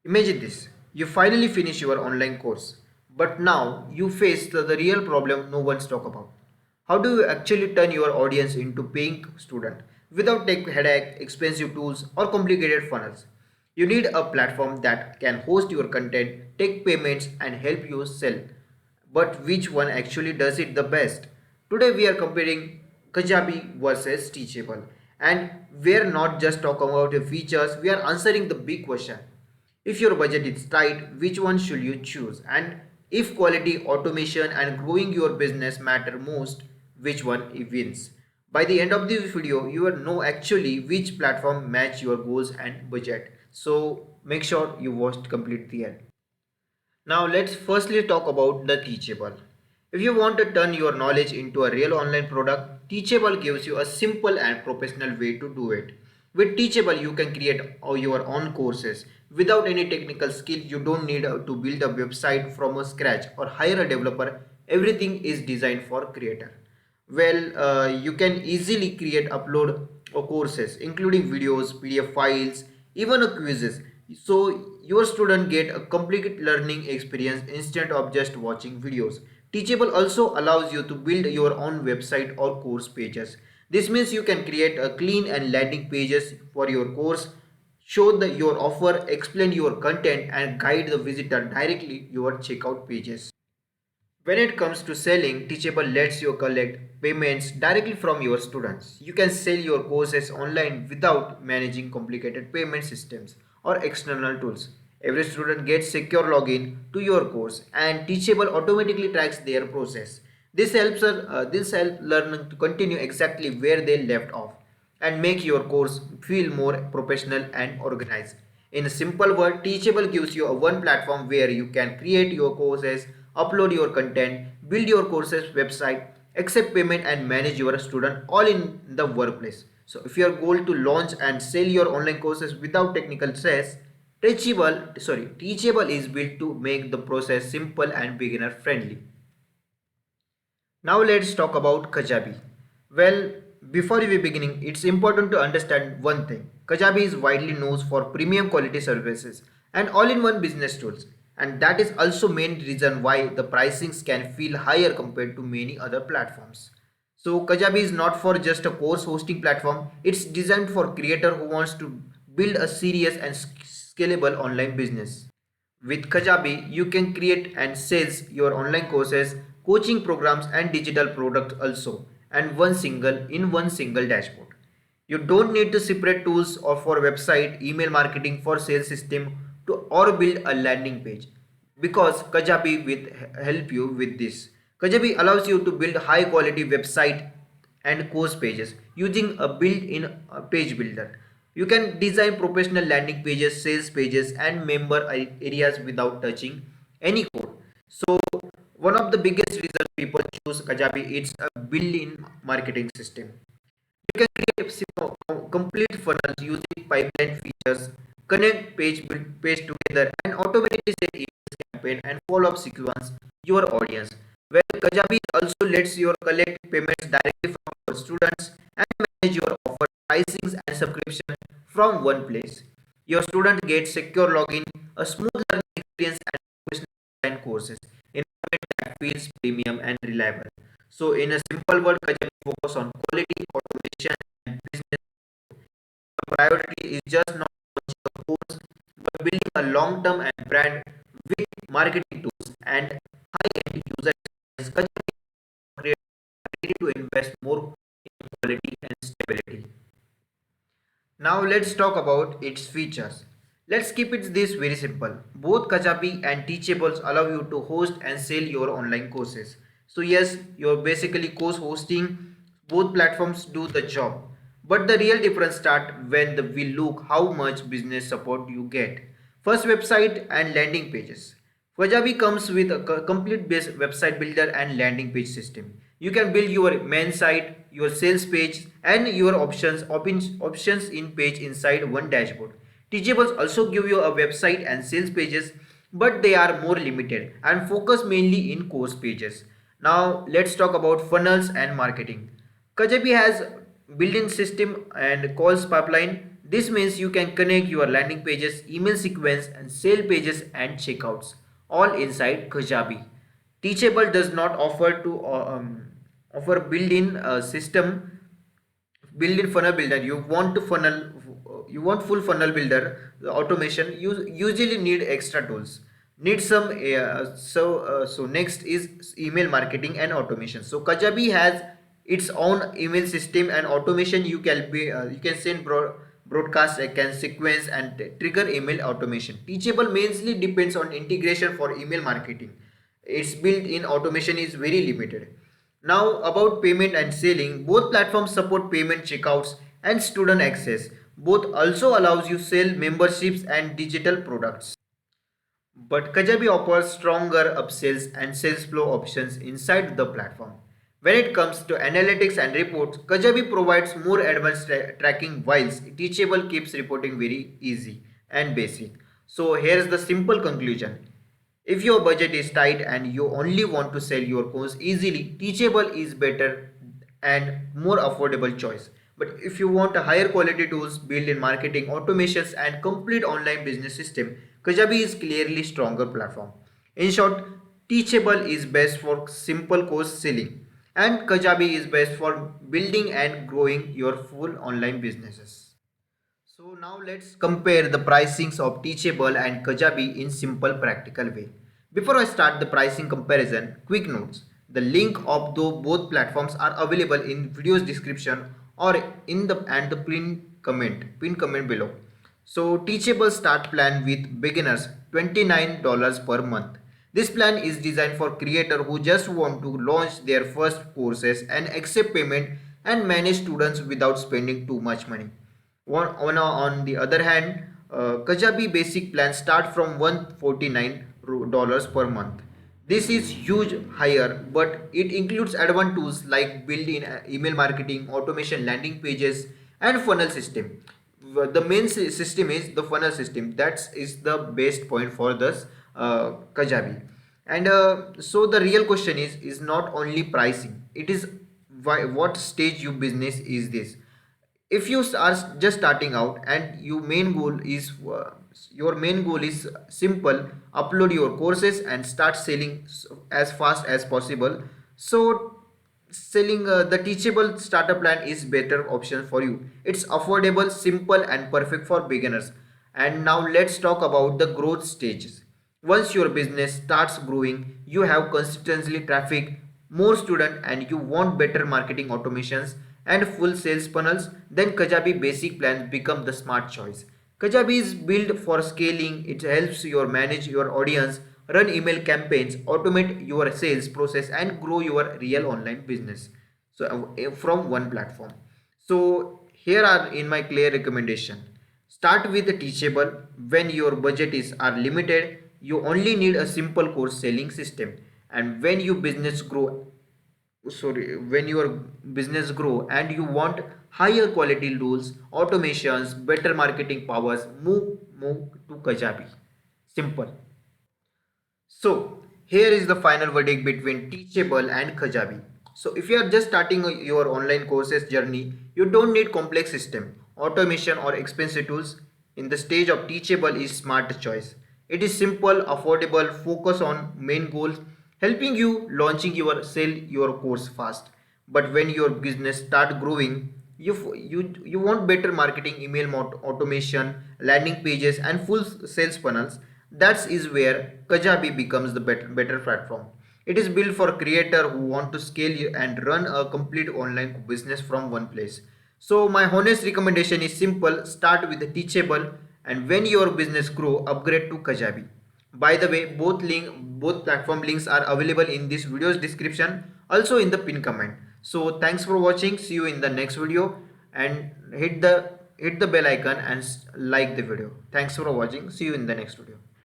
Imagine this, you finally finish your online course, but now you face the real problem no one's talk about. How do you actually turn your audience into paying student without tech headache, expensive tools or complicated funnels? You need a platform that can host your content, take payments and help you sell. But which one actually does it the best? Today we are comparing Kajabi versus Teachable, and we are not just talking about the features, we are answering the big question. If your budget is tight, which one should you choose? And if quality, automation, and growing your business matter most, which one wins? By the end of this video, you will know actually which platform match your goals and budget. So make sure you watch complete the end. Now let's firstly talk about the Teachable. If you want to turn your knowledge into a real online product, Teachable gives you a simple and professional way to do it. With Teachable, you can create your own courses without any technical skill. You don't need to build a website from a scratch or hire a developer. Everything is designed for creator. You can easily create, upload courses, including videos, PDF files, even a quizzes. So your student get a complete learning experience instead of just watching videos. Teachable also allows you to build your own website or course pages. This means you can create a clean and landing pages for your course, show your offer, explain your content, and guide the visitor directly your checkout pages. When it comes to selling, Teachable lets you collect payments directly from your students. You can sell your courses online without managing complicated payment systems or external tools. Every student gets secure login to your course and Teachable automatically tracks their process. This helps learning to continue exactly where they left off and make your course feel more professional and organized. In a simple word, Teachable gives you a one platform where you can create your courses, upload your content, build your courses website, accept payment and manage your student all in the workplace. So if your goal to launch and sell your online courses without technical stress, Teachable is built to make the process simple and beginner friendly. Now let's talk about Kajabi. Well, before we beginning, it's important to understand one thing. Kajabi is widely known for premium quality services and all-in-one business tools. And that is also main reason why the pricings can feel higher compared to many other platforms. So Kajabi is not for just a course hosting platform. It's designed for creator who wants to build a serious and scalable online business. With Kajabi, you can create and sell your online courses, coaching programs and digital products also and one single dashboard. You don't need to separate tools or for website, email marketing for sales system to or build a landing page because Kajabi will help you with this. Kajabi allows you to build high quality website and course pages using a built-in page builder. You can design professional landing pages, sales pages, and member areas without touching any code. So, one of the biggest reasons people choose Kajabi is a built-in marketing system. You can create complete funnels using pipeline features, connect page together, and automatically set email campaign and follow-up sequence your audience. Well, Kajabi also lets you collect payments directly from your students and manage your offer pricings and subscription from one place. Your student gets secure login, a smooth learning experience, and professional design courses in a format that feels premium and reliable. So, in a simple word, Kajabi focus on quality, automation, and business. The priority is just not launching a course, but building a long-term and brand with marketing tools and high-end user experience. Kajabi is ready to invest more in quality and stability. Now let's talk about its features. Let's keep it this very simple. Both Kajabi and Teachables allow you to host and sell your online courses. So yes, you're basically course hosting. Both platforms do the job. But the real difference start when we look how much business support you get. First, website and landing pages. Kajabi comes with a complete base website builder and landing page system. You can build your main site, your sales page, and your options in page inside one dashboard. Teachables also give you a website and sales pages, but they are more limited and focus mainly in course pages. Now let's talk about funnels and marketing. Kajabi has built-in system and calls pipeline This means you can connect your landing pages, email sequence, and sale pages and checkouts all inside Kajabi. Teachable does not offer built-in system, built-in funnel builder. You want full funnel builder automation. You usually need extra tools. Need some so next is email marketing and automation. So Kajabi has its own email system and automation. You can send broadcast, can sequence and trigger email automation. Teachable mainly depends on integration for email marketing. Its built-in automation is very limited. Now about payment and selling, both platforms support payment, checkouts and student access. Both also allows you sell memberships and digital products. But Kajabi offers stronger upsells and sales flow options inside the platform. When it comes to analytics and reports, Kajabi provides more advanced tracking whilst Teachable keeps reporting very easy and basic. So here's the simple conclusion. If your budget is tight and you only want to sell your course easily, Teachable is better and more affordable choice. But if you want a higher quality tools, built-in marketing, automations and complete online business system, Kajabi is clearly stronger platform. In short, Teachable is best for simple course selling and Kajabi is best for building and growing your full online businesses. So now let's compare the pricings of Teachable and Kajabi in simple practical way. Before I start the pricing comparison, quick notes. The link of both platforms are available in video's description or in the pin comment below. So Teachable start plan with beginners $29 per month. This plan is designed for creators who just want to launch their first courses and accept payment and manage students without spending too much money. On the other hand, Kajabi basic plan start from $149 per month. This is huge higher, but it includes advanced tools like built-in email marketing, automation, landing pages, and funnel system. The main system is the funnel system. That is the best point for this Kajabi. And so the real question is not only pricing. It is what stage your business is this. If you are just starting out and your main goal is simple, upload your courses and start selling as fast as possible. So selling the Teachable starter plan is better option for you. It's affordable, simple and perfect for beginners. And now let's talk about the growth stages. Once your business starts growing, you have consistently traffic, more student and you want better marketing automations and full sales funnels, then Kajabi basic plans become the smart choice. Kajabi is built for scaling. It helps you manage your audience, run email campaigns, automate your sales process and grow your real online business. So from one platform. So here are in my clear recommendation. Start with the Teachable. When your budget is are limited, you only need a simple course selling system. And when your business grow and you want higher quality tools, automations, better marketing powers, move to Kajabi. Simple. So here is the final verdict between Teachable and Kajabi. So if you are just starting your online courses journey, you don't need complex system, automation or expensive tools. In the stage of Teachable is smart choice. It is simple, affordable, focus on main goals, helping you launching your sell your course fast. But when your business start growing, you want better marketing, email automation, landing pages and full sales funnels. That is where Kajabi becomes the better platform. It is built for creator who want to scale and run a complete online business from one place. So my honest recommendation is simple: start with the Teachable, and when your business grow, upgrade to Kajabi. By the way, both platform links are available in this video's description, also in the pin comment. So thanks for watching. See you in the next video, and hit the bell icon and like the video. Thanks for watching. See you in the next video.